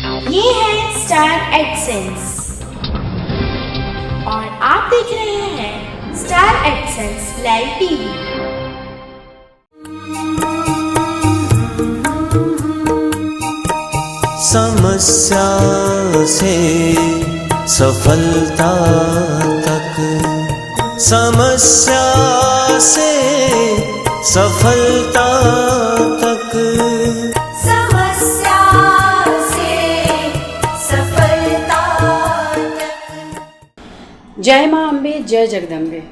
ये है स्टार एक्सेंस और आप देख रहे हैं स्टार एक्सेंस लाइव टीवी। समस्या से सफलता तक, समस्या से सफलता तक, समस्या से सफलता तक। जय माँ अम्बे, जय जगदम्बे।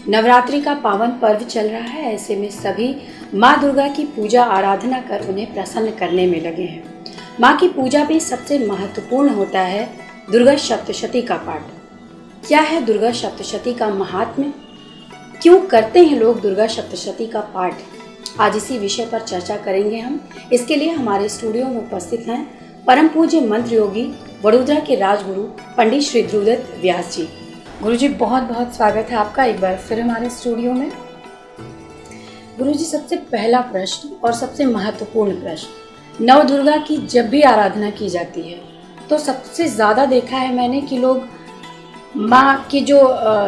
नवरात्रि का पावन पर्व चल रहा है। ऐसे में सभी माँ दुर्गा की पूजा आराधना कर उन्हें प्रसन्न करने में लगे हैं। माँ की पूजा में सबसे महत्वपूर्ण होता है दुर्गा सप्तशती का पाठ। क्या है दुर्गा सप्तशती का महात्म्य? क्यों करते हैं लोग दुर्गा सप्तशती का पाठ? आज इसी विषय पर चर्चा करेंगे हम। इसके लिए हमारे स्टूडियो में उपस्थित हैं परम पूज्य मंत्र योगी वडोदरा के राजगुरु पंडित श्री ध्रुवदत्त व्यास जी। गुरु जी, बहुत बहुत स्वागत है आपका एक बार फिर हमारे स्टूडियो में। गुरु जी, सबसे पहला प्रश्न और सबसे महत्वपूर्ण प्रश्न, नव दुर्गा की जब भी आराधना की जाती है तो सबसे ज़्यादा देखा है मैंने कि लोग माँ की जो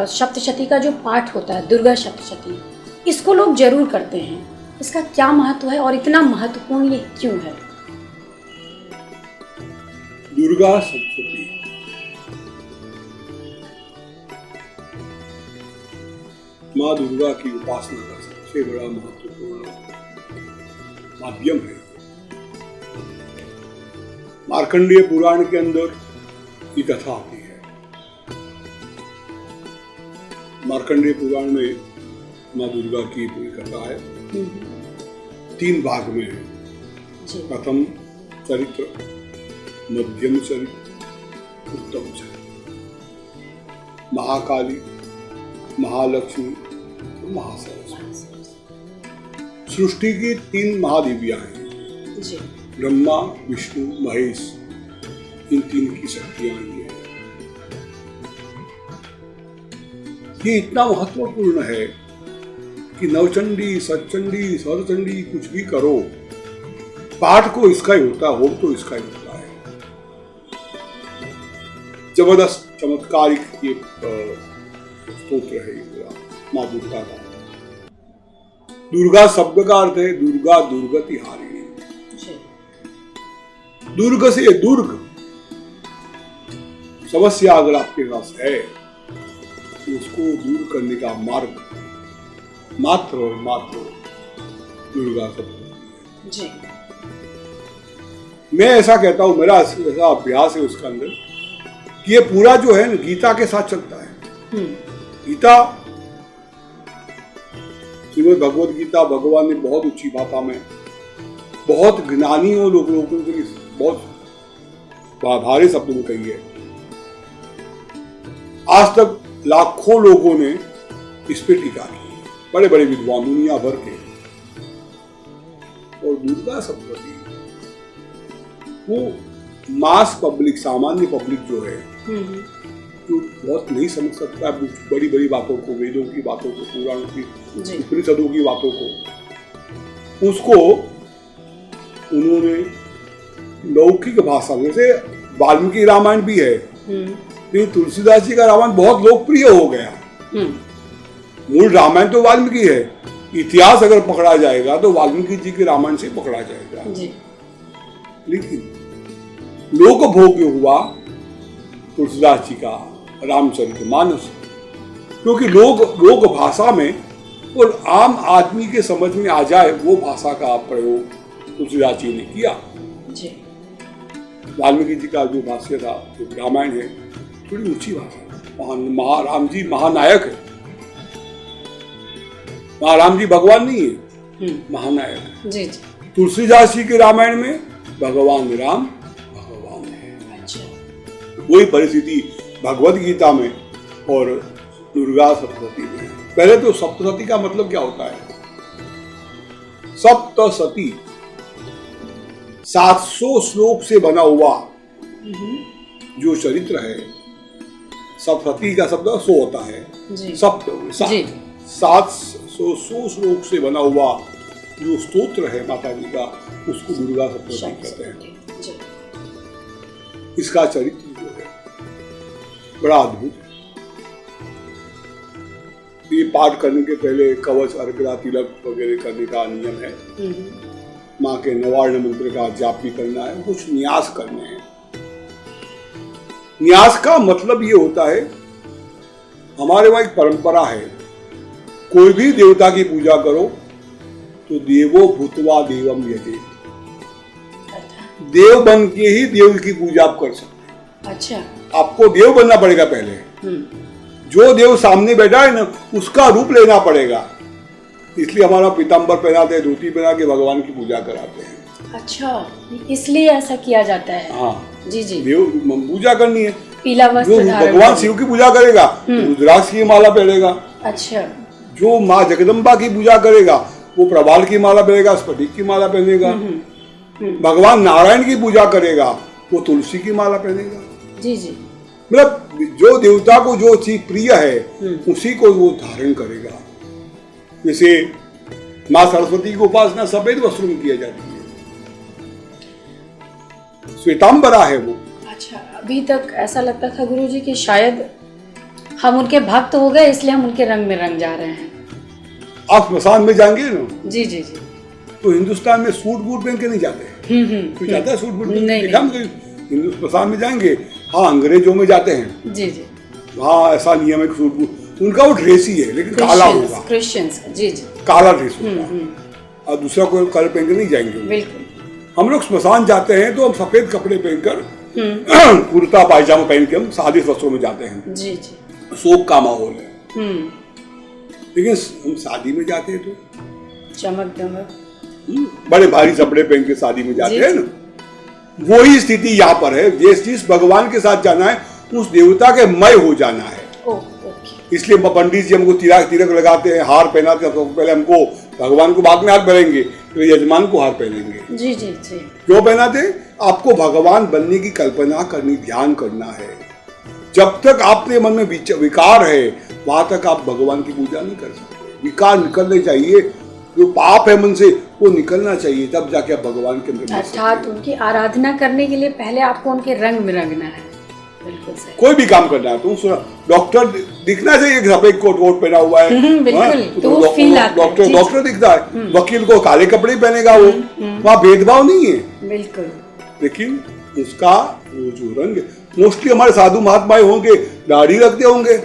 सप्तशती का जो पाठ होता है, दुर्गा सप्तशती, इसको लोग जरूर करते हैं। इसका क्या महत्व है और इतना महत्वपूर्ण ये क्यों है? दुर्गा सप्तशती माँ दुर्गा की उपासना का सबसे बड़ा महत्वपूर्ण माध्यम है। मार्कंडेय पुराण के अंदर ये कथा आती है। मार्कंडेय पुराण में माँ दुर्गा की पूरी कथा है। 3 भाग में है। प्रथम चरित्र, मध्यम चरित्र, उत्तम चरित्र। महाकाली, महालक्ष्मी, महासरस्वती। सृष्टि की 3 महादेवियां हैं। ब्रह्मा, विष्णु, महेश, इन 3 की शक्तियां हैं। ये इतना महत्वपूर्ण है कि नवचंडी, सतचंडी, सरचंडी कुछ भी करो, पाठ को इसका ही होता है, हो तो इसका ही होता है। जबरदस्त चमत्कारिक ये स्तोत्र है ये माँ दुर्गा का। दुर्गा शब्द का अर्थ है दुर्गा दुर्गति हारिणी। दुर्ग से दुर्ग, समस्या अगर आपके पास है तो उसको दूर करने का मार्ग मात्र और मात्र दुर्गा सप्तशती है। मैं ऐसा कहता हूं, मेरा ऐसा अभ्यास है उसके अंदर कि ये पूरा जो है ना गीता के साथ चलता है। गीता, श्रीमद् भगवद गीता भगवान ने बहुत ऊंची भाषा में, बहुत ज्ञानियों लोगों के लिए बहुत भारी शब्दों में कही है। आज तक लाखों लोगों ने इस पे टीका की, बड़े बड़े विद्वान दुनिया भर के। और दुर्गा सप्तशती वो मास पब्लिक, सामान्य पब्लिक जो है, जो बहुत नहीं समझ सकता बड़ी बड़ी बातों को, वेदों की बातों को, पुराणों की, उपनिषदों की बातों को, उसको उन्होंने लौकिक भाषा में, जैसे वाल्मीकि रामायण भी है, लेकिन तुलसीदास जी का रामायण बहुत लोकप्रिय हो गया। मूल रामायण तो वाल्मीकि है, इतिहास अगर पकड़ा जाएगा तो वाल्मीकि जी के रामायण से पकड़ा जाएगा। लेकिन लोक भोग्य हुआ तुलसीदास जी का रामचरितमानस, क्योंकि लोक भाषा में और आम आदमी के समझ में आ जाए वो भाषा का प्रयोग तुलसीदास जी ने किया। वाल्मीकि जी का जो भाष्य था, जो रामायण है, थोड़ी ऊंची भाषा। राम जी महानायक है। राम जी भगवान नहीं है, महानायक है। तुलसीदास जी के रामायण में भगवान राम भगवान है। वही परिस्थिति भगवद गीता में और दुर्गा सप्तशती में। पहले तो सप्तशती का मतलब क्या होता है? सप्तशती 700 श्लोक से बना हुआ जो चरित्र है। सप्तशती का शब्द 100 होता है। 700 श्लोक से बना हुआ जो स्तोत्र है माता जी का, उसको दुर्गा सप्तशती कहते हैं। इसका चरित्र जो है बड़ा अद्भुत है। ये पाठ करने के पहले कवच अर्घ्य तिलक वगैरह करने का नियम है। माँ के नवार्ण मंत्र का जाप भी करना है, कुछ न्यास करने हैं। न्यास का मतलब ये होता है, हमारे वहां एक परंपरा है, कोई भी देवता की पूजा करो तो देवो भूतवा देवम यजे, देव बन के ही देव की पूजा आप कर सकते। अच्छा, आपको देव बनना पड़ेगा पहले। जो देव सामने बैठा है ना, उसका रूप लेना पड़ेगा। इसलिए हमारा पीताम्बर पहनाते हैं, धोती पहना के भगवान की पूजा कराते हैं। अच्छा, इसलिए ऐसा किया जाता है। हाँ जी जी, देव पूजा करनी है। पीला जो वस्त्र धारण भगवान करें। शिव की पूजा करेगा रुद्राक्ष की माला पहनेगा। अच्छा, जो माँ जगदम्बा की पूजा करेगा वो प्रबाल की माला पहनेगा, स्फटिक की माला पहनेगा। भगवान नारायण की पूजा करेगा वो तुलसी की माला पहनेगा। जी जी, मतलब जो देवता को जो चीज प्रिय है उसी को वो धारण करेगा। जैसे माँ सरस्वती की उपासना सफेद वस्त्रों में किया जाती है, श्वेतांबरा है वो। अच्छा, अभी तक ऐसा लगता था गुरुजी कि शायद हम उनके भक्त हो गए इसलिए हम उनके रंग में रंग जा रहे हैं। आप स्मशान में जाएंगे ना, जी जी जी, तो हिंदुस्तान में सूट बूट पहन के नहीं जाते। कोई जाता है सूट बूट पहन के? नहीं, देखा हम कहीं हिंदू स्मशान में जाएंगे। हाँ, अंग्रेजों में जाते हैं, जी जी, हाँ ऐसा नियम है कि सूट बूट, उनका वो ड्रेस ही है लेकिन काला होगा, क्रिश्चियंस, जी जी, काला ड्रेस होगा और दूसरा कोई कलर पहन के नहीं जाएंगे। बिल्कुल। हम लोग स्मशान जाते हैं तो हम सफेद कपड़े पहनकर कुर्ता पायजामा पहन के हम सादे वस्त्रों में जाते हैं। जी जी, शोक का माहौल है। लेकिन हम शादी में जाते हैं तो चमक दमक, बड़े भारी कपड़े पहन के शादी में जाते जी, हैं ना। वही स्थिति यहाँ पर है, जिस भगवान के साथ जाना है उस देवता के मय हो जाना है। ओके, इसलिए पंडित जी हमको तिलक लगाते हैं, हार पहनाते हैं। पहले हमको भगवान को बाद में हार पहनेंगे, तो यजमान को हार पहनेंगे। जी जी जी, क्यों पहनाते? आपको भगवान बनने की कल्पना करनी, ध्यान करना है। जब तक आपके मन में विकार है वहां तक आप भगवान की पूजा नहीं कर सकते। विकार निकलने चाहिए, जो पाप है मन से वो निकलना चाहिए, तब जाके आप भगवान के अंदर। अर्थात उनकी आराधना करने के लिए पहले आपको उनके रंग में रंगना है। बिल्कुल सही। कोई भी काम करना है तो डॉक्टर दिखना चाहिए, सफेद कोट वोट पहना हुआ है, बिल्कुल, तो वो फील आता है। डॉक्टर दिखता है। वकील को काले कपड़े पहनेगा वो, वहाँ भेदभाव नहीं है। बिल्कुल, लेकिन उसका वो जो रंग, मोस्टली हमारे साधु महात्मा होंगे दाढ़ी रखते होंगे,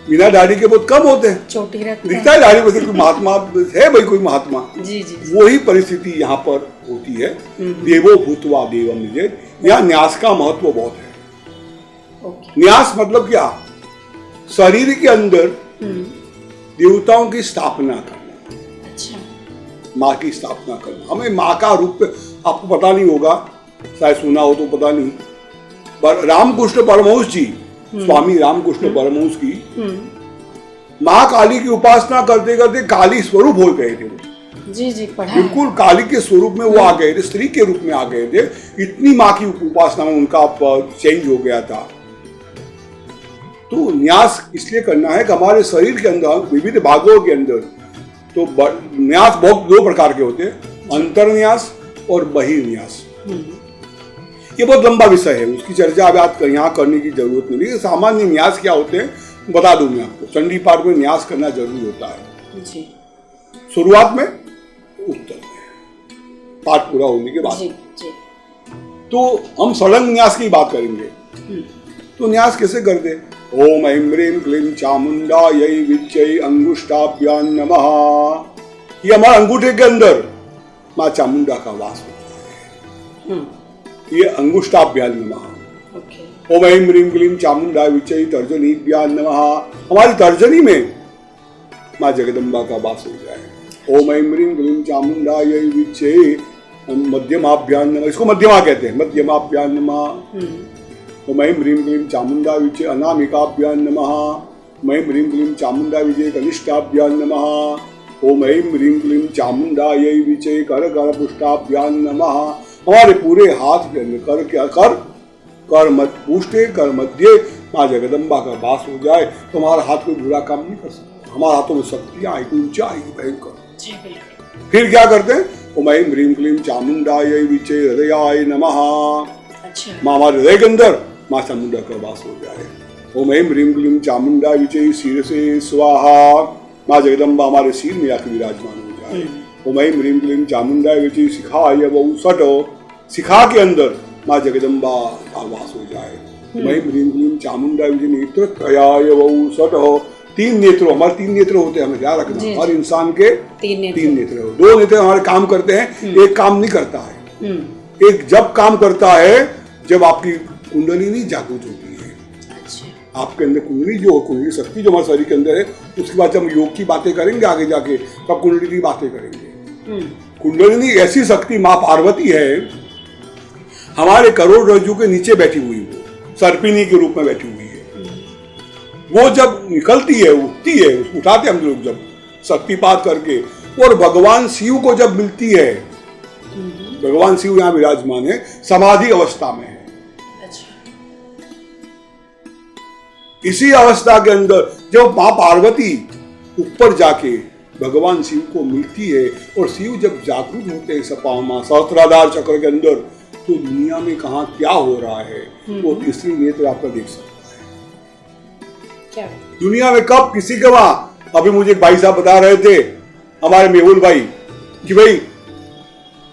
बिना दाढ़ी के बहुत कम होते हैं। चोटी रखते दिखता है दाढ़ी पर कोई महात्मा है, भाई कोई महात्मा। जी जी, वही परिस्थिति यहाँ पर होती है। देवो भूतवा देवम निजे। यहाँ न्यास का महत्व बहुत है। न्यास मतलब क्या? शरीर के अंदर देवताओं की स्थापना करना। अच्छा, माँ की स्थापना करना। हमें माँ का रूप आपको पता नहीं होगा, शायद सुना हो तो पता नहीं, पर रामकृष्ण परमहंस जी, स्वामी रामकृष्ण परमहंस की माँ काली की उपासना करते करते काली स्वरूप हो गए थे। जी जी, पढ़ा बिल्कुल काली के स्वरूप में वो आ गए थे, स्त्री के रूप में आ गए थे। इतनी माँ की उपासना में उनका चेंज हो गया था। तो न्यास इसलिए करना है कि हमारे शरीर के अंदर विविध भागों के अंदर तो न्यास बहुत दो प्रकार के होते हैं, अंतर्न्यास और बहिर्न्यास। ये बहुत लंबा विषय है, उसकी चर्चा अब आप यहाँ करने की जरूरत नहीं है। सामान्य न्यास क्या होते हैं बता दूं मैं आपको। चंडी पाठ में न्यास करना जरूरी होता है जी, शुरुआत में, उत्तर में, पाठ पूरा होने के बाद। जी जी, तो हम सड़ंग न्यास की बात करेंगे। तो न्यास कैसे करते? ओम ऐं ह्रीं क्लीं चामुंडायै विद्यै अंगुष्ठाभ्यां नमः। ये हमारे अंगूठे के अंदर माँ चामुंडा का वास होता है। ये अंगुष्ठाभ्यां नमः। ओके, ओम ऐं ह्रीं क्लीं चामुंडायै विद्यै तर्जनीभ्यां नमः। हमारी तर्जनी में माँ जगदम्बा का वास हो जाए। ओम ऐं ह्रीं क्लीं चामुंडायै विद्यै मध्यमाभ्यां नमः। इसको मध्यमा कहते हैं, मध्यमाभ्यां नमः। ओम ऐं ह्रीं क्लीं चामुंडा विजय अनामिकाभ्यां नमः। ओम ऐं ह्रीं क्लीं चामुंडा विजय कनिष्ठाभ्यां नमः। ओम ऐं ह्रीं क्लीं चामुंडायै विजय करपुष्टाभ्यां नमः। हमारे पूरे हाथ के अंदर कर पुष्टे कर मध्य माँ जगदम्बा का वास हो जाए तो हमारा हाथ कोई बुरा काम नहीं कर सकता। हमारे हाथों में शक्तियाँ आएगी, ऊंचा आएगी, भयंकर। फिर क्या करते हैं? ओम ऐं ह्रीं क्लीं चामुंडायै विजय हृदयाय नमः। अच्छा। माँ हमारे हृदय के अंदर माँ चामुंडा का वास हो जाए। ओम ऐं ह्रीं क्लीं चामुंडा विजयी शीर्षे स्वाहा। माँ जगदम्बा हमारे सिर में आकर विराजमान हो जाए। ओम ऐं ह्रीं क्लीं चामुंडा विजयी शिखाय बहु सट। शिखा के अंदर माँ जगदम्बा का वास हो जाए। ओम ऐं ह्रीं क्लीं चामुंडा विजयी नेत्रत्रयाय बहु सट। 3 नेत्र, हमारे 3 नेत्र होते हैं, हमें ध्यान रखना। हर इंसान के 3 नेत्र हो। 2 नेत्र हमारे काम करते हैं, एक काम नहीं करता है। एक जब काम करता है जब आपकी कुंडलिनी जागृत होती है। अच्छा। आपके अंदर कुंडली जो कुंडली शक्ति जो हमारे शरीर के अंदर है, उसके बाद जब हम योग की बातें करेंगे आगे जाके, तब कुंडली की बातें करेंगे। कुंडलिनी ऐसी शक्ति माँ पार्वती है, हमारे करोड़ रज्जु के नीचे बैठी हुई, वो सर्पिनी के रूप में बैठी हुई है। वो जब निकलती है, उठती है, उसको उठाते हम लोग जब शक्तिपात करके, और भगवान शिव को जब मिलती है, भगवान शिव यहाँ विराजमान है, समाधि अवस्था में है। अच्छा। इसी अवस्था के अंदर जब माँ पार्वती ऊपर जाके भगवान शिव को मिलती है, और शिव जब जागृत होते हैं सपामा सहस्त्राधार चक्र के अंदर, तो दुनिया में कहाँ क्या हो रहा है वो तीसरी नेत्र आपका देख सकता है। क्या? दुनिया में कब किसी के वहां, अभी मुझे एक भाई साहब बता रहे थे हमारे मेहुल भाई, कि भाई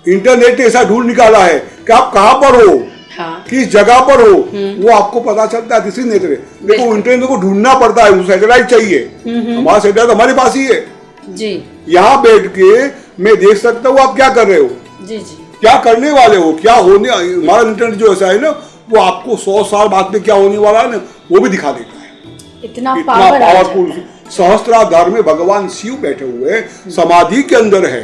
इंटरनेट ने ऐसा ढूंढ निकाला है कि आप कहां पर हो, हाँ। किस जगह पर हो, वो आपको पता चलता है तीसरी नेत्र। देखो इंटरनेट को ढूंढना पड़ता है, सैटेलाइट चाहिए। हमारा सैटेलाइट हमारे पास ही है जी। यहाँ बैठ के मैं देख सकता हूँ आप क्या कर रहे हो, जी जी, क्या करने वाले हो, क्या होने। हमारा इंटरनेट जो ऐसा है ना, वो आपको 100 साल बाद में क्या होने वाला है ना, वो भी दिखा देता है। इतना पावरफुल सहस्त्राधार में भगवान शिव बैठे हुए समाधि के अंदर है,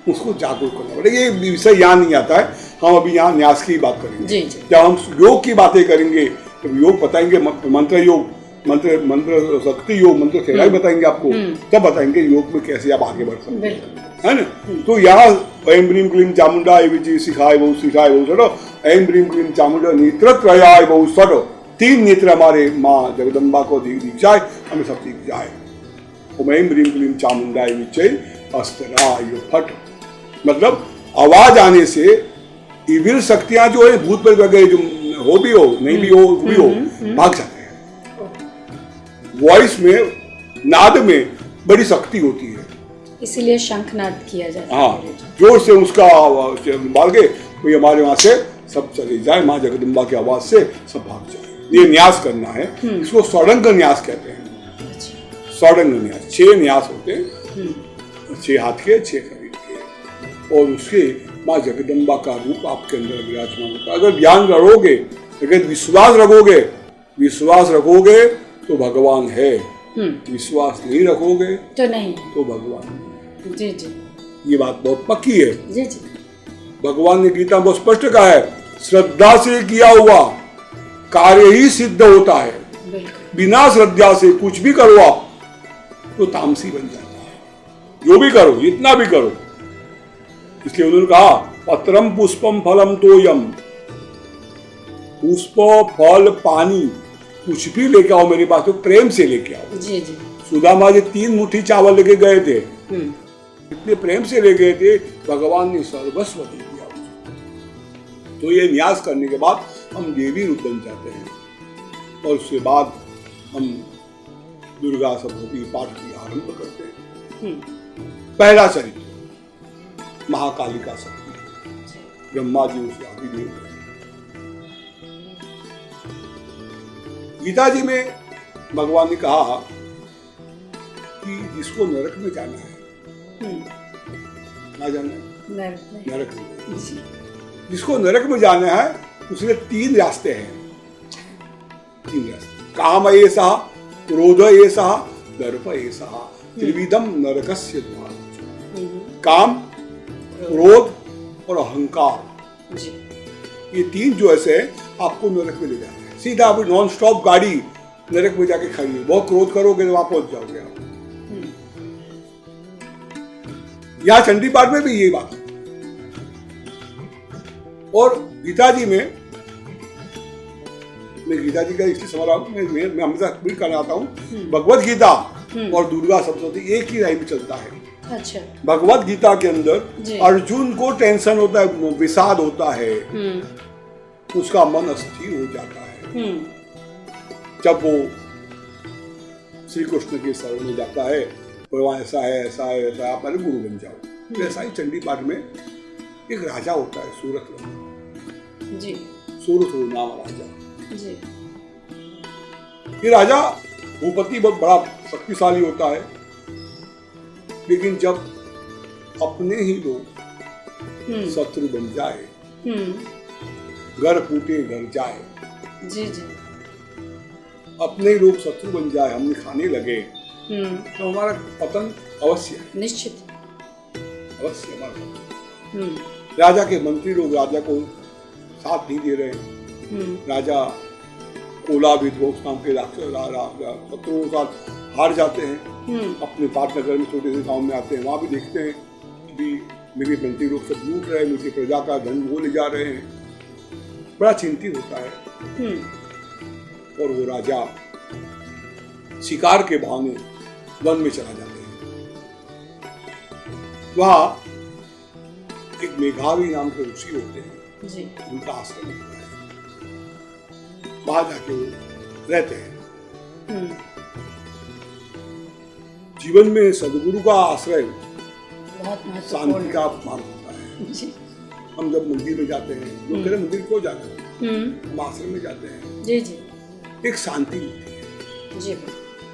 उसको जागरूक करना पड़ेगा। ये विषय यहाँ नहीं आता है, हम अभी यहाँ न्यास की बात करेंगे। जी जी। जब हम योग की बातें करेंगे तो योग बताएंगे, मंत्र योग, मंत्र शक्ति योग, मंत्र खेलाई बताएंगे आपको, तब बताएंगे योग में कैसे आप आगे बढ़ सकते हैं, है ना। तो यहाँ ऐं ह्रीं क्लीं चामुंडा विजयी शिखाय बहु सट। ऐं ह्रीं क्लीं चामुंडा नेत्रत्रयाय बहु सट। 3 नेत्र हमारे माँ जगदम्बा को दिख जाए, हमें सब दिख जाए। ओम ऐं ह्रीं क्लीं चामुंडा विजयी अस्त्राय फट। मतलब आवाज आने से इविल शक्तियां जो है, भूत प्रेत वगैरह जो हो भी हो नहीं भी हो भी हो, भाग जाते हैं। वॉइस में, नाद में बड़ी शक्ति होती है, इसीलिए शंखनाद किया जाता है। हाँ, जोर से उसका बाल के कोई हमारे वहां से सब चले जाए, माँ जगदम्बा की आवाज से सब भाग जाए। ये न्यास करना है, इसको षडंग न्यास कहते हैं। षडंग न्यास, 6 न्यास होते हैं, 6 हाथ के, 6 शरीर के, और उसके माँ जगदम्बा का रूप आपके अंदर विराजमान होता है। अगर ध्यान रखोगे, अगर विश्वास रखोगे तो भगवान है, विश्वास नहीं रखोगे तो नहीं, तो भगवान। जी जी, ये बात बहुत पक्की है। जी जी। भगवान ने गीता में बहुत स्पष्ट कहा है, श्रद्धा से किया हुआ कार्य ही सिद्ध होता है। बिना श्रद्धा से कुछ भी करो आप तो तामसी बन जाता है। जो भी करो, जितना भी करो। इसलिए उन्होंने कहा, पत्रम पुष्पम फलम तोयम, पुष्प फल पानी कुछ भी लेके आओ मेरे पास, तो प्रेम से लेके आओ। जी जी। सुदामा जी 3 मुट्ठी चावल लेके गए थे, इतने प्रेम से ले गए थे, भगवान ने सर्वस्व दे दिया उसको। तो ये न्यास करने के बाद हम देवी रूप बन जाते हैं, और उसके बाद हम दुर्गा सप्तशती पाठ की आरंभ करते हैं। पहला चरित्र महाकालिका शक्ति, ब्रह्मा जी उसके आदिदेव हैं। गीता जी में भगवान ने कहा कि जिसको नरक में जाना है, ना जाना है नरक में, जिसको नरक में जाना है उसके 3 रास्ते हैं। 3 रास्ते, काम एषः, क्रोध एषः, दर्प एषः, त्रिविधम नरकस्य द्वारम्। काम, क्रोध और अहंकार, ये 3 जो ऐसे आपको नरक में ले जाते हैं। सीधा आप नॉन स्टॉप गाड़ी नरक में जाके खड़ी है, बहुत क्रोध करोगे तो वहां पहुंच जाओगे आप। यहाँ चंडी पाठ में भी यही बात है। और गीता जी में, मैं गीता जी का इसलिए समझ रहा हूँ, मैं हमेशा ट्वीट करना आता हूँ, भगवत गीता और दुर्गा सप्तशती एक ही लाइन में चलता है। अच्छा। भगवत गीता के अंदर अर्जुन को टेंशन होता है, विषाद होता है, उसका मन अस्थिर हो जाता है। जब वो श्री कृष्ण के शरण में जाता है, भगवान ऐसा है ऐसा है ऐसा है, आप मेरे गुरु बन जाओ। तो ऐसा ही चंडी पाठ में एक राजा होता है सूरत जी, सूरत नाम राजा जी, ये राजा भूपति बहुत बड़ा शक्तिशाली होता है, लेकिन जब अपने ही लोग शत्रु बन जाए, घर फूटे घर जाए, जी, जी, अपने ही लोग शत्रु बन जाए, हमने खाने लगे, तो हमारा पतन अवश्य है, निश्चित, अवश्य हमारा पतन। राजा के मंत्री लोग राजा को साथ नहीं दे रहे हैं, राजा कोला विध्वंस नाम के शत्रुओं के साथ हार जाते हैं, अपने पाटनगर में छोटे से गांव में आते हैं, वहां भी देखते हैं कि मेरे मंत्री लोग सब लूट रहे हैं, मुझे प्रजा का धन वो ले जा रहे हैं, बड़ा चिंतित होता है। और वो राजा शिकार के बहाने वन में चला जाते हैं। वहां एक मेघावी नाम के ऋषि होते हैं जी, उनका आश्रम होता है, वहां जाके वो रहते हैं। जीवन में सदगुरु का आश्रय बहुत शांति महत्वपूर्ण का मार्ग होता है। जी, हम जब मंदिर में जाते हैं, लोग कहते हैं मंदिर क्यों जाते हैं, हम आश्रम में जाते हैं, जी, जी, एक शांति मिलती है, जी,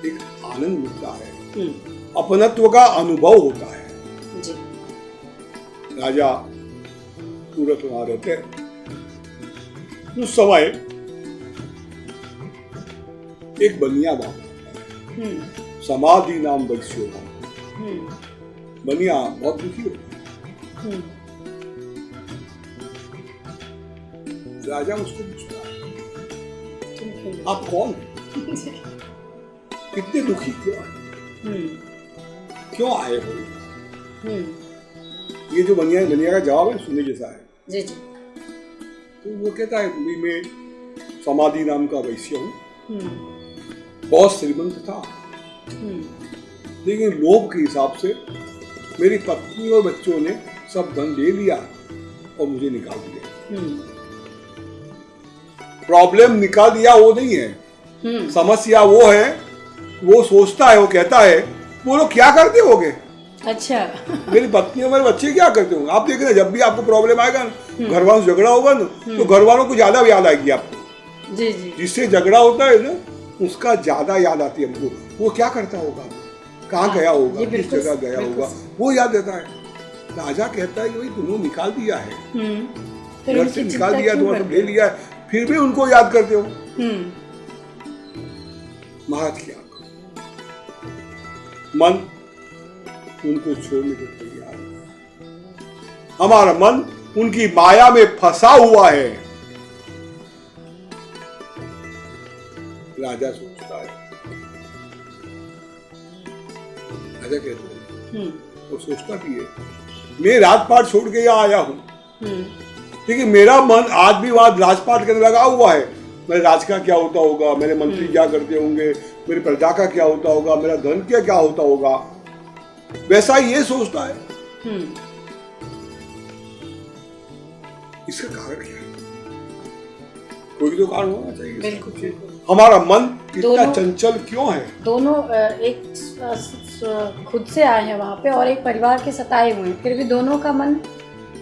एक आनंद मिलता है, अपनत्व का अनुभव होता है। जी, राजा सूरत वहां रहते हैं। उस समय एक बनिया बाबा समाधि नाम वैश्यो बनिया बहुत दुखी होता है। राजा उसको पूछता है, आप कौन हैं? इतने दुखी क्यों आए, क्यों आए हो? ये जो बनिया का जवाब है सुनने जैसा है। जी, जी, तो वो कहता है मैं समाधि नाम का वैश्य हूँ, बहुत श्रीमंत था, लेकिन लोभ के हिसाब से मेरी पत्नी और बच्चों ने सब धन ले लिया और मुझे निकाल दिया। प्रॉब्लम निकाल दिया वो नहीं है, समस्या वो है, वो सोचता है, वो कहता है वो लोग क्या करते होंगे, अच्छा, मेरी पत्नी और मेरे बच्चे क्या करते होंगे। आप देख रहे हैं जब भी आपको प्रॉब्लम आएगा ना, घर वालों से झगड़ा होगा ना, तो घर वालों को ज्यादा याद आएगी आपको। जी, जी, जिससे झगड़ा होता है ना, उसका ज्यादा याद आती है हमको, वो क्या करता होगा, कहाँ गया होगा, किस जगह गया होगा, वो याद देता है। राजा कहता है कि भाई तुमने निकाल दिया है, घर से निकाल दिया, तुम्हारा सब ले लिया है, फिर भी उनको याद करते हो। महाराज क्या मन उनको छोड़ने को तैयार है, हमारा मन उनकी माया में फंसा हुआ है। राजा सोचता है, राजा कहते हैं, वो सोचता भी है मैं राजपाट छोड़ के यहाँ आया हूँ, लेकिन मेरा मन आज भी वहां राजपाट के लगा हुआ है। मेरे राज का क्या होता होगा, मेरे मंत्री क्या करते होंगे, मेरी प्रजा का क्या होता होगा, मेरा धन क्या होता होगा, वैसा ये सोचता है। इसका कारण क्या है? कोई तो कारण होना चाहिए। बिल्कुल, हमारा मन इतना चंचल क्यों है? दोनों एक खुद से आए हैं वहाँ पे और एक परिवार के सताए हुए हैं, फिर भी दोनों का मन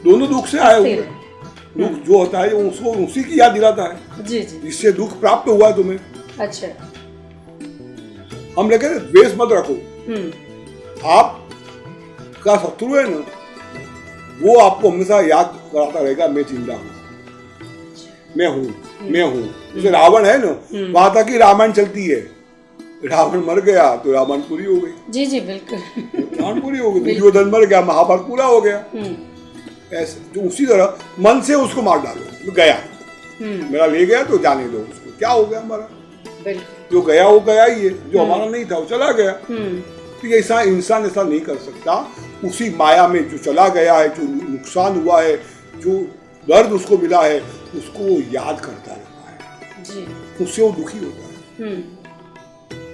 दोनों दुख से आए हुए हैं। दुख जो होता है उसको उसी की याद दिलाता है। जी, जी, जिससे दुख प्राप्त हुआ है तुम्हें। अच्छा, हम लेके द्वेष मत रखो। आप का शत्रु है ना, वो आपको हमेशा याद कराता रहेगा मैं जिंदा हूँ, मैं हूँ। जैसे रावण है ना, वहां तक ही रामायण चलती है, रावण मर गया तो रामायण पूरी हो गई। जी, जी, बिल्कुल, रामायण पूरी हो गई, दुर्योधन मर गया, महाभारत पूरा हो गया। ऐसे जो उसी तरह मन से उसको मार डालो, तो गया, मेरा ले गया तो जाने दो उसको, क्या हो गया हमारा, जो गया वो गया ही है, जो हमारा नहीं था वो चला गया। तो ऐसा इंसान ऐसा नहीं कर सकता, उसी माया में जो चला गया है, जो नुकसान हुआ है, जो दर्द उसको मिला है, उसको वो याद करता रहता है जी। उससे वो दुखी होता है।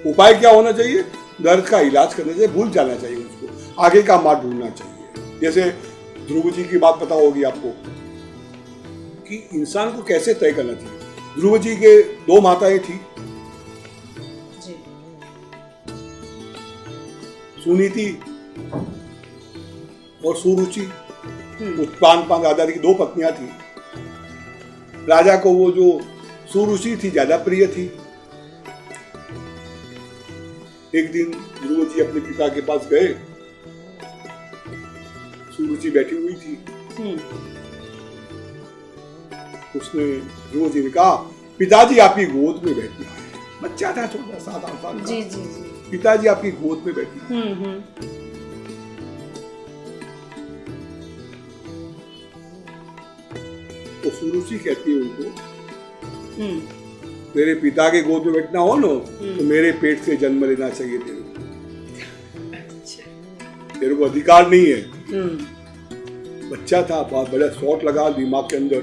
उपाय क्या होना चाहिए? दर्द का इलाज करना चाहिए, भूल जाना चाहिए उसको, आगे का मार्ग ढूंढना चाहिए। जैसे ध्रुव जी की बात पता होगी आपको कि इंसान को कैसे तय करना चाहिए। ध्रुव जी के 2 माताएं थी, जी सुनीति और सुरुचि। उत्पान राजा की 2 पत्नियां थी। राजा को वो जो सुरुचि थी ज्यादा प्रिय थी। एक दिन ध्रुव जी अपने पिता के पास गए, सुरुचि बैठी हुई थी। उसने ध्रुव जी ने कहा, पिताजी आपकी गोद में बैठना है। बच्चा था छोटा, 7-8 साल का। जी जी जी। पिताजी आपकी गोद में बैठना है। तो सुरुचि कहती है उनको, मेरे पिता के गोद में बैठना हो ना तो मेरे पेट से जन्म लेना चाहिए तेरे को। तेरे को अधिकार नहीं है। बच्चा था, बहुत बड़ा शॉट लगा दिमाग के अंदर,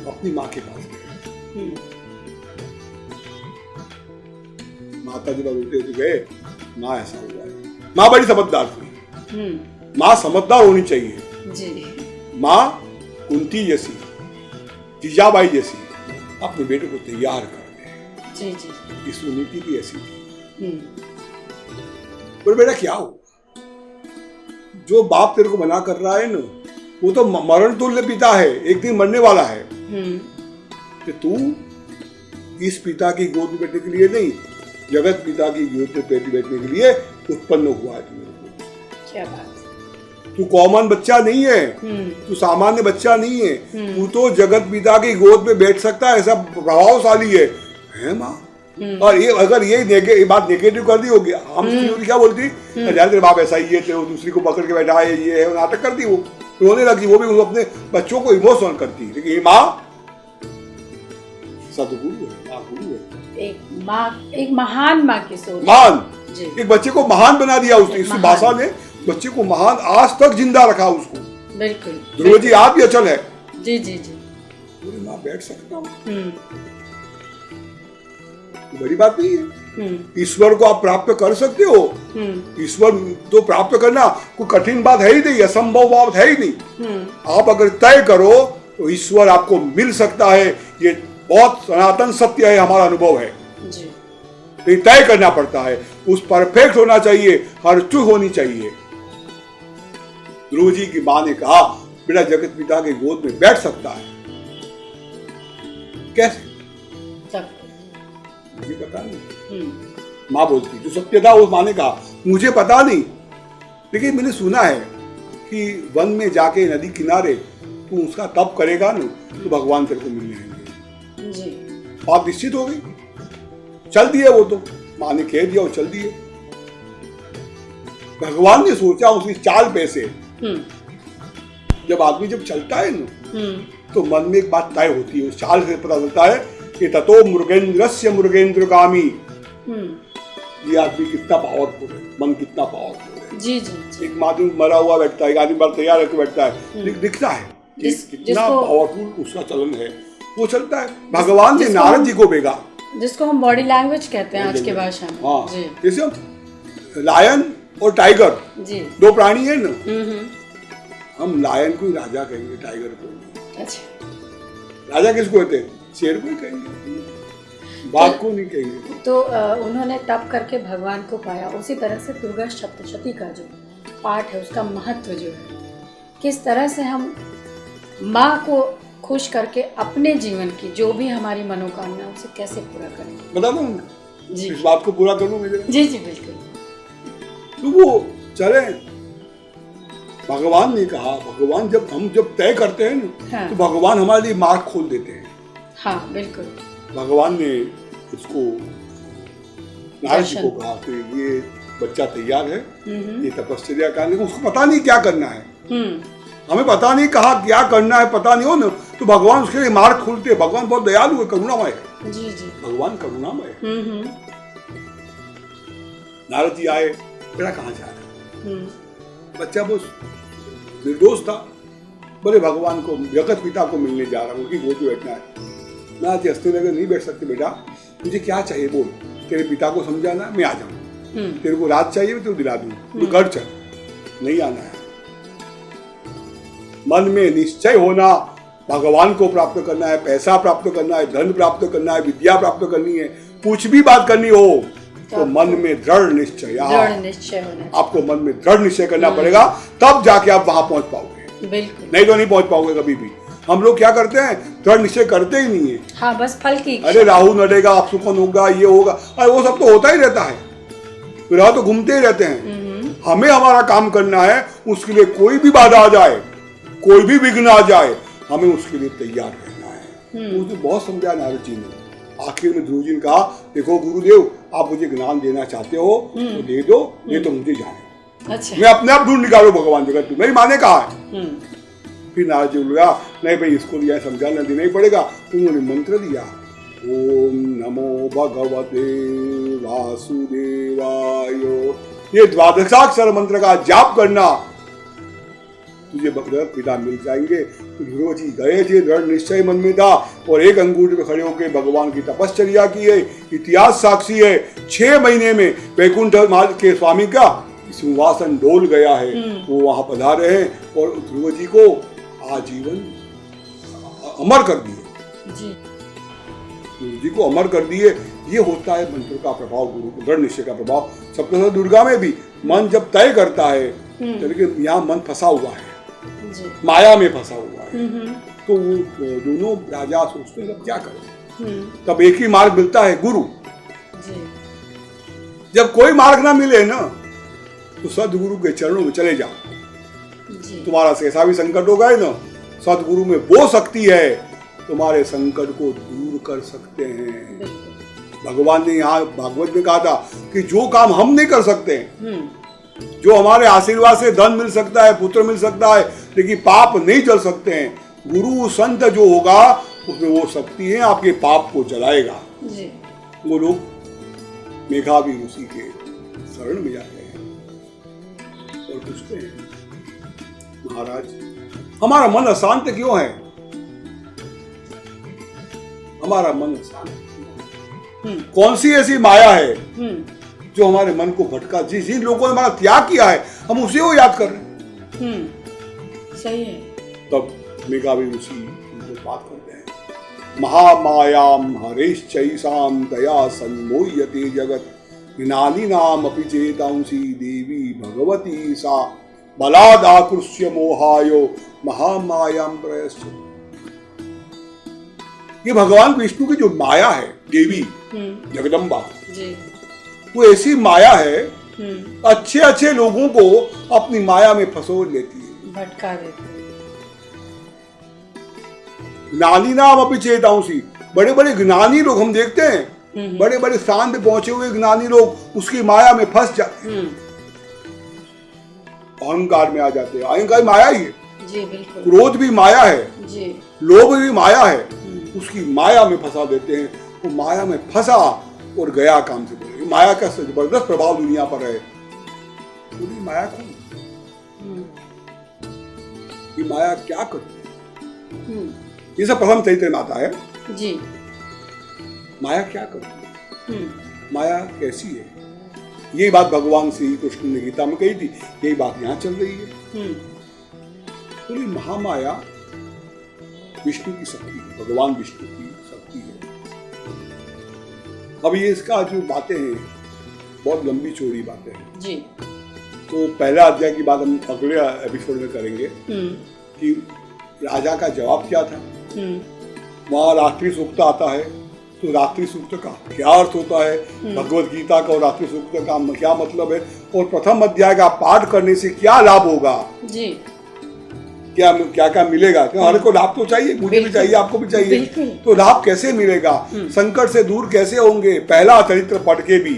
अपनी माँ के पास गया। माता जी बोलते थे गए, माँ ऐसा हुआ है। माँ बड़ी समझदार थी। माँ समझदार होनी चाहिए जी। माँ कुंती जैसी, जीजाबाई जैसी अपने बेटे को तैयार कर दे। जी जी। इस नीति भी ऐसी थी। पर बेटा क्या हो, जो बाप तेरे को मना कर रहा है ना, वो तो मरण तुल्य पिता है, एक दिन मरने वाला है। कि तू इस पिता की गोद में बैठने के लिए नहीं, जगत पिता की गोद में बैठने के लिए उत्पन्न हुआ है। क्या बात। तू कॉमन बच्चा नहीं है, तू सामान्य बच्चा नहीं है। तू तो जगत पिता की गोद में बैठ सकता है, ऐसा प्रभावशाली है माँ। और ये अगर ये बात नेगेटिव कर दी होगी, हम क्या बोलती, तेरे बाप ऐसा ही है, तेरे दूसरी को पकड़ के बैठा है, ये है, नाटक करती, वो रोने लगी। वो भी अपने बच्चों को इमोशनल करती है। लेकिन ये माँ सदगुरु है, माँ गुरु है। एक महान माँ की सोच। महान, एक बच्चे को महान बना दिया उसने। इसी भाषा ने बच्चे को महान आज तक जिंदा रखा उसको। बिल्कुल। ध्रुव जी आप ही अचल है। जी जी जी। पूरी माँ बैठ सकता हूँ, बड़ी बात नहीं है। ईश्वर को आप प्राप्त कर सकते हो। ईश्वर तो प्राप्त करना कोई कठिन बात है ही नहीं, असंभव बात है ही नहीं। आप अगर तय करो तो ईश्वर आपको मिल सकता है। ये बहुत सनातन सत्य है, हमारा अनुभव है। तो तय करना पड़ता है, उस परफेक्ट होना चाहिए, हर चूक होनी चाहिए। ध्रुव जी की माँ ने कहा, बेटा जगत पिता के गोद में बैठ सकता है। कैसे? मुझे पता नहीं। माँ बोलती, जो सत्य था वो माँ ने कहा, मुझे पता नहीं, लेकिन मैंने सुना है कि वन में जाके नदी किनारे तू उसका तप करेगा ना तो भगवान तेरे को मिलने आएंगे। जी। बात निश्चित हो गई, चल दिए वो तो, माँ ने कह दिया और चल दिए। भगवान ने सोचा उसकी चाल पे से। जब आदमी जब चलता है ना तो मन में एक बात तय होती है, उस चाल से पता चलता है कि ततो मृगेंद्रस्य मृगेंद्रगामी। ये आदमी कितना पावरफुल है, मन कितना पावरफुल है। जी जी। एक आदमी मरा हुआ बैठता है, एक आदमी बार तैयार होकर बैठता है, दिखता है कि कितना पावरफुल उसका चलन है, वो चलता है। भगवान ने नारद जी को भेजा, जिसको हम बॉडी लैंग्वेज कहते हैं आज के भाषा में। हाँ, जैसे लायन और टाइगर जी 2 प्राणी है ना। हम लायन को ही राजा कहेंगे, टाइगर को। अच्छा। राजा किसको कहते हैं? शेर को ही कहेंगे, बाघ को नहीं कहेंगे। तो उन्होंने तप करके भगवान को पाया। उसी तरह से दुर्गा सप्तशती का जो पाठ है, उसका महत्व जो है, किस तरह से हम माँ को खुश करके अपने जीवन की जो भी हमारी मनोकामना उसे कैसे पूरा करेंगे। बता दूं जी, इस बात को पूरा कर लूं। जी जी बिल्कुल। तो वो चले, भगवान ने कहा, भगवान जब तय करते हैं ना, हाँ। तो भगवान हमारे लिए मार्ग खोल देते हैं। हाँ बिल्कुल। भगवान ने उसको नारद जी को कहा कि ये बच्चा तैयार है, ये तपस्या करने को, उसको पता नहीं क्या करना है। हमें पता नहीं कहा क्या करना है, पता नहीं हो ना, तो भगवान उसके लिए मार्ग खोलते हैं। भगवान बहुत दयालु है, करुणामय है। जी जी। भगवान करुणामय है। नारद जी आए, बेटा कहाँ जा रहे? बच्चा बहुत निर्दोष था, बोले भगवान को, जगत पिता को मिलने जा रहा हूँ, उनकी गोद में बैठना है। नारद जी हंसने लगे, नहीं बैठ सकते बेटा, तुझे क्या चाहिए बोल, तेरे पिता को समझाना, मैं आ जाऊँ। तेरे को रात चाहिए मैं तेरे दिला दूँ, तू घर चल। नहीं आना है। मन में निश्चय होना भगवान को प्राप्त करना है, पैसा प्राप्त करना है, धन प्राप्त करना है, विद्या प्राप्त करनी है, कुछ भी बात करनी हो तो मन में दृढ़ निश्चय होना, आपको मन में दृढ़ निश्चय करना पड़ेगा, तब जाके आप वहां पहुंच पाओगे। बिल्कुल, नहीं तो नहीं पहुंच पाओगे कभी भी। हम लोग क्या करते हैं, दृढ़ निश्चय करते ही नहीं है। हाँ, बस फल की, अरे राहु नड़ेगा, आप सुखन होगा, ये होगा, अरे वो सब तो होता ही रहता है, राह तो घूमते ही रहते हैं। हमें हमारा काम करना है, उसके लिए कोई भी बाधा आ जाए, कोई भी विघ्न आ जाए, हमें उसके लिए तैयार रहना है। उसने बहुत समझाया नारद जी ने। आखिर में ध्रुव जी ने कहा, देखो गुरुदेव, आप मुझे ज्ञान देना चाहते हो तो दे दो, ये तो मुझे जाने। अच्छा। मैं अपने आप ढूंढ निकालू भगवान जगत में, मेरी माँ ने कहा है। फिर नारद जी ने बोला, नहीं भाई, इसको दिया समझाना देना ही पड़ेगा। उन्होंने मंत्र दिया, ओम नमो भगवते वासुदेवाय। ये द्वादशाक्षर मंत्र का जाप करना, तुझे भगवत पिता मिल जाएंगे। तो ध्रुव जी गए थे, दृढ़ निश्चय मन में था, और एक अंगूठे पे खड़े होकर भगवान की तपश्चर्या की है। इतिहास साक्षी है, 6 महीने में वैकुंठ के स्वामी का सिंहासन डोल गया है। वो वहां पधारे हैं और ध्रुव जी को आजीवन अमर कर दिए जी। ध्रुव जी को अमर कर दिए। ये होता है मंत्र का प्रभाव, गुरु दृढ़ निश्चय का प्रभाव। सप्तशती दुर्गा में भी मन जब तय करता है, लेकिन यहाँ मन फंसा हुआ है, माया में फंसा हुआ है, तो वो दोनों राजा सोचते हैं क्या करें। तब एक ही मार्ग मिलता है, गुरु जी। जब कोई मार्ग ना मिले ना, तो सदगुरु के चरणों में चले जाओ। तुम्हारा कैसा भी संकट होगा ना, सदगुरु में वो शक्ति है, तुम्हारे संकट को दूर कर सकते हैं। भगवान ने यहाँ भागवत में कहा था कि जो काम हम नहीं कर सकते, जो हमारे आशीर्वाद से धन मिल सकता है, पुत्र मिल सकता है, लेकिन पाप नहीं जल सकते हैं, गुरु संत जो होगा उसमें वो शक्ति है, आपके पाप को जलाएगा जी। वो लोग मेघावी ऋषि के शरण में जाते हैं और पूछते हैं, महाराज हमारा मन अशांत क्यों है, हमारा मन अशांत कौन सी ऐसी माया है जो हमारे मन को भटका, जिन लोगों ने हमारा त्याग किया है, हम उसी को याद कर रहे हैं। सही है। तब मेघावी ऋषि उनको बात करते हैं, महामायाम हरेश्चैसाम दया सन्मोह्यते जगत ज्ञानिनाम अपि चेतांसी देवी भगवती सा बलादाकृष्य मोहायो महामायाम प्रयश्च। ये भगवान विष्णु की जो माया है, देवी जगदम्बा जी, वो ऐसी माया है, अच्छे अच्छे लोगों को अपनी माया में फंसो लेती है, भटका देती है। ज्ञानी नाम अपि चेतांसी, बड़े बड़े ज्ञानी लोग हम देखते हैं, बड़े बड़े स्थान पे पहुंचे हुए ज्ञानी लोग उसकी माया में फंस जाते हैं, अहंकार में आ जाते हैं। अहंकार माया ही है जी, बिल्कुल। क्रोध भी माया है जी, लोभ भी माया है, उसकी माया में फंसा देते हैं। वो माया में फंसा और गया काम से बोले। माया का जबरदस्त प्रभाव दुनिया पर है। पूरी माया कौन, ये माया क्या करती है, ये सब प्रथम चरित्र में आता है जी। माया क्या करती है, माया कैसी है, यही बात भगवान श्री कृष्ण ने गीता में कही थी, यही बात यहाँ चल रही है। पूरी महामाया विष्णु की शक्ति है, भगवान विष्णु की शक्ति है। अब ये इसका जो बातें हैं बहुत लंबी चौड़ी बातें हैं जी। तो पहला अध्याय की बात हम अगले एपिसोड में करेंगे कि राजा का जवाब क्या था। वहाँ रात्रि सूक्त आता है, तो रात्रि सूक्त का क्या अर्थ होता है, भगवत गीता का और रात्रि सूक्त का क्या मतलब है, और प्रथम अध्याय का पाठ करने से क्या लाभ होगा जी, क्या क्या क्या मिलेगा। क्यों हर को लाभ तो चाहिए, मुझे भी चाहिए, आपको भी चाहिए, तो लाभ कैसे मिलेगा, संकट से दूर कैसे होंगे, पहला चरित्र पढ़ के भी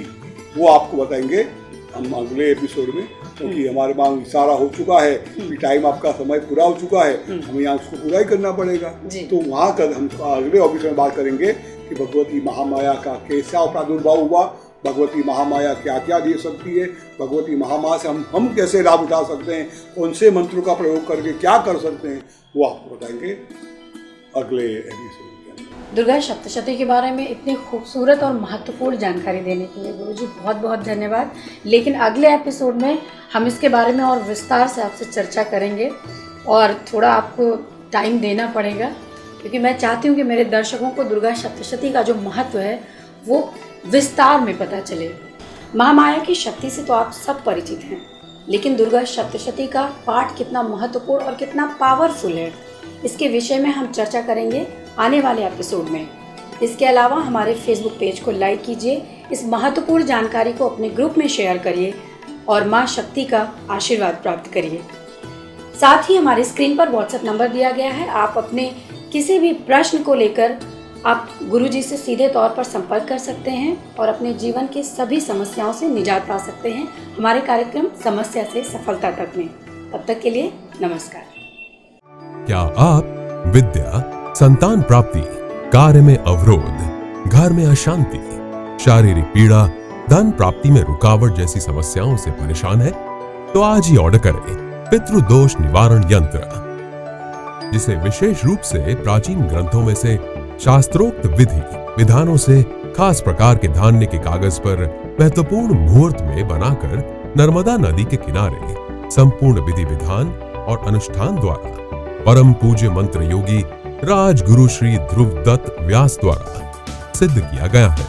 वो आपको बताएंगे हम अगले एपिसोड में। क्योंकि हमारे पास इशारा हो चुका है कि टाइम आपका समय पूरा हो चुका है, हमें यहाँ उसको पूरा ही करना पड़ेगा। तो वहाँ कर हम अगले एपिसोड में बात करेंगे कि भगवती महामाया का कैसा प्रादुर्भाव हुआ, भगवती महामाया क्या क्या दे सकती है, भगवती महामाया से हम कैसे लाभ उठा सकते हैं, कौन से मंत्रों का प्रयोग करके क्या कर सकते हैं, वो आपको बताएंगे अगले एपिसोड में। दुर्गा सप्तशती के बारे में इतनी खूबसूरत और महत्वपूर्ण जानकारी देने के लिए गुरुजी बहुत बहुत धन्यवाद। लेकिन अगले एपिसोड में हम इसके बारे में और विस्तार से आपसे चर्चा करेंगे और थोड़ा आपको टाइम देना पड़ेगा, क्योंकि मैं चाहती हूँ कि मेरे दर्शकों को दुर्गा सप्तशती का जो महत्व है वो विस्तार में पता चले। महामाया की शक्ति से तो आप सब परिचित हैं, लेकिन दुर्गा सप्तशती का पाठ कितना महत्वपूर्ण और कितना पावरफुल है, इसके विषय में हम चर्चा करेंगे आने वाले एपिसोड में। इसके अलावा हमारे फेसबुक पेज को लाइक कीजिए, इस महत्वपूर्ण जानकारी को अपने ग्रुप में शेयर करिए और माँ शक्ति का आशीर्वाद प्राप्त करिए। साथ ही हमारे स्क्रीन पर व्हाट्सएप नंबर दिया गया है, आप अपने किसी भी प्रश्न को लेकर आप गुरुजी से सीधे तौर पर संपर्क कर सकते हैं और अपने जीवन के सभी समस्याओं से निजात पा सकते हैं हमारे कार्यक्रम समस्या से सफलता तक में। तब तक के लिए नमस्कार। क्या आप विद्या, संतान प्राप्ति, कार्य में अवरोध, घर में अशांति, शारीरिक पीड़ा, धन प्राप्ति में रुकावट जैसी समस्याओं से परेशान है? तो आज ही ऑर्डर करें पितृदोष निवारण यंत्र, जिसे विशेष रूप से प्राचीन ग्रंथों में से शास्त्रोक्त विधि विधानों से खास प्रकार के धान्य के कागज पर महत्वपूर्ण मुहूर्त में बनाकर नर्मदा नदी के किनारे संपूर्ण विधि विधान और अनुष्ठान द्वारा परम पूज्य मंत्र योगी राजगुरु श्री ध्रुव दत्त व्यास द्वारा सिद्ध किया गया है।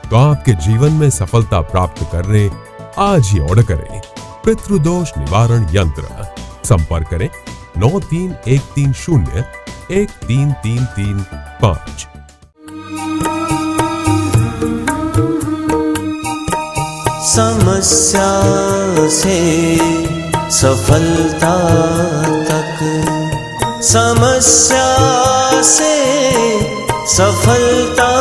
तो आपके जीवन में सफलता प्राप्त करने आज ही ऑर्डर करें पितृदोष निवारण यंत्र। संपर्क करें 9313013335। समस्या से सफलता तक, समस्या से सफलता